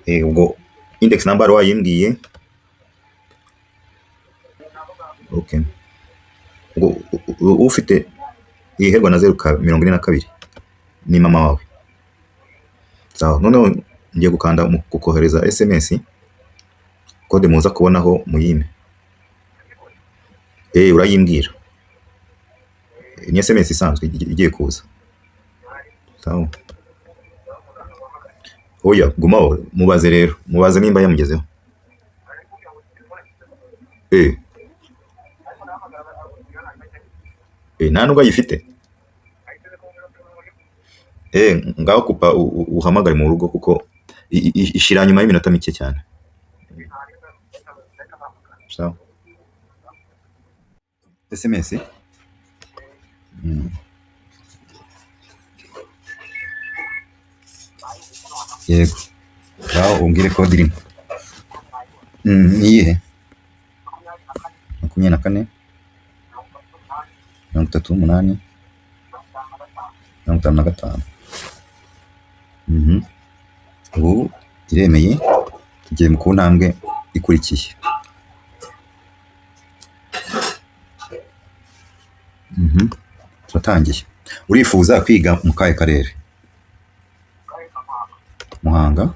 ubwo index number wayimbwiye. Okay. Ubwo ufite iherwa na 0.42 ni mama wawe. Sawa, noneho ngiye gukanda mu kukohereza SMS, kode muza kubonaho muyime. Urayimbwira. Ni SMS isanzwe igiye kuza. Sawa. Oya, gumaho, mubaze rero. Mubaze nimba yamugezeho. Nta nubwo ayifite. Ngaho kupa uhamagare mu rugo kuko ishira nyuma y'iminota mike cyane. Sawa. SMS. Yego. Ngaho umbwire kode irimo. Niyihe? 24 38 55. Ubu iremeye, tugiye mu kuntambwe ikurikiye. Turatangiye. Urifuza kwiga mu kahe karere? Muhanga.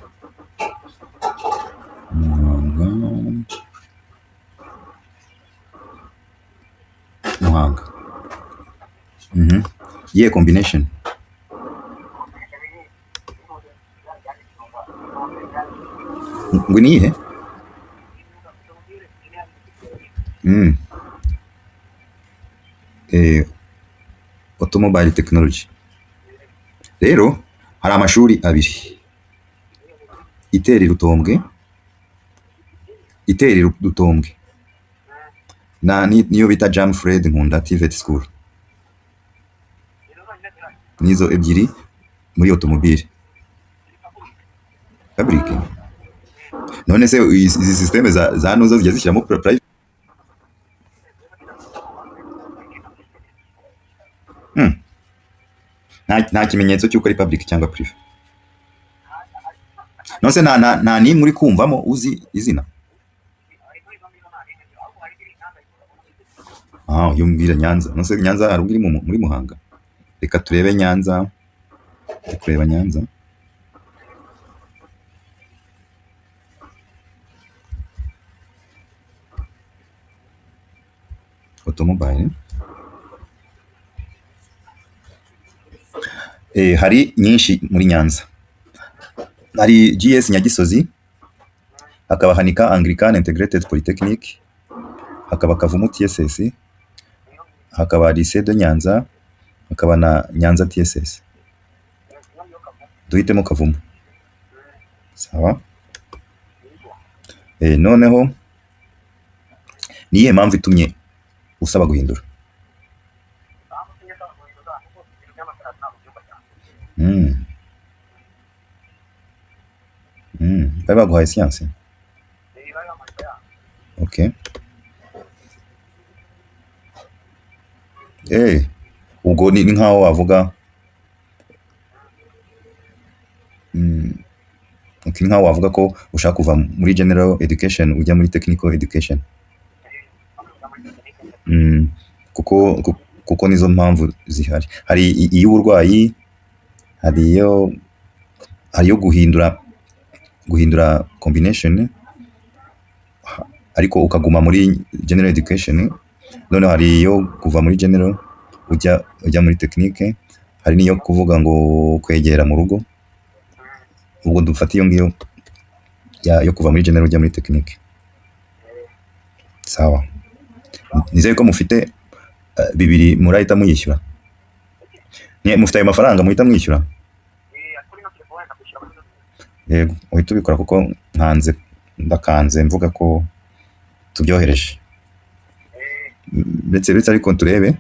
Yeah, combination. Ngo nihe? Automobile technology. Rero hari amashuri abiri. Iteri Rutombwe. Niyo bita Jam Fred Nkunda TVET School. Nizo ebyiri muri automobile. Fabric. None se izi systeme za nozo zijya zishyiramo private? Nta kimenyetso cy'uko ari public cyangwa prive. Nose nta nimwe uri kumvamo uzi izina? Yumbwira Nyanza. Nose Nyanza hari uri muri Muhanga. Reka turebe Nyanza. Kureba Nyanza. Automobile. Hari nyinshi muri Nyanza. Hari GS Nyagisozi, hakaba Hanika Anglican Integrated Polytechnic, hakaba Kavumu TSS, hakaba Lycée de Nyanza, hakaba na Nyanza TSS. Duhitemo Kavumu. Sawa. Noneho niye mpamvu itumye usaba guhindura? Bari baguhaye siyansi? Okay. Ubwo ni nkaho wavuga nkaho wavuga ko ushaka kuva muri general education ujya muri technical education. Kuko nizo mpamvu zihari. Hari iy'uburwayi, hari iyo guhindura combination, ariko ukaguma muri general education. None hari iyo kuva muri general ujya muri technique, hari niyo kuvuga ngo kwegera mu rugo. Ubwo dufata iyo ngiyo yo kuva muri general ujya muri technique. Sawa. Nizeye ko mufite bibiri murahita muyishyura. Mufite ayo mafaranga muhita mwishyura? Yego, uhita ubikora kuko ndakanze mvuga ko tubyohereje. Ndetse ariko turebe.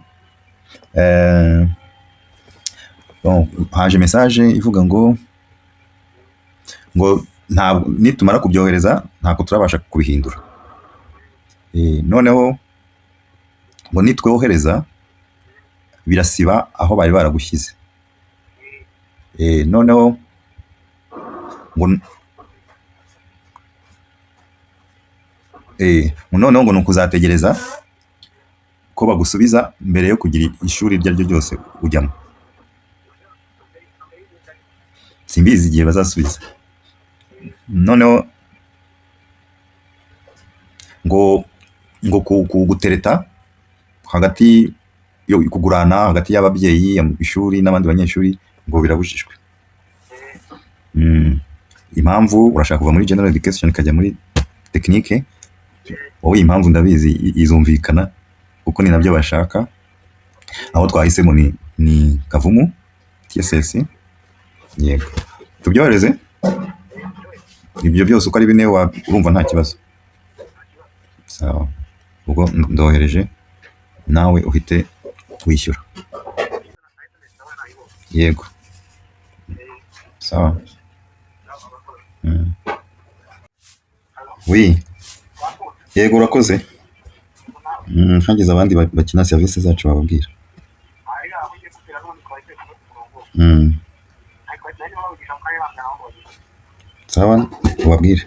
Haje message ivuga ngo nitumara kubyohereza ntako turabasha kubihindura. Noneho ngo nitwohereza birasiba aho bari baragushyize. Noneho ngo noneho ngo ni ukuzategereza ko bagusubiza mbere yo kugira ishuri iryo ari ryo ryose ujyamo. Simbizi igihe bazasubiza. Noneho ngo kugutereta hagati yo kugurana hagati y'ababyeyi ishuri n'abandi banyeshuri ngo birabujijwe. Impamvu urashaka kuva muri general education ukajya muri technique, wowe impamvu ndabizi izumvikana kuko ni nabyo bashaka. Aho twahisemo ni Kavumu TSS. Yego, tubyohereze ibyo byose uko ari bine, urumva nta kibazo. Sawa, ubwo ndohereje nawe uhite wishyura. Yego, sawa. Oui, yego urakoze. Hagize abandi bakina serivisi zacu bababwira. Sawa, ubabwire.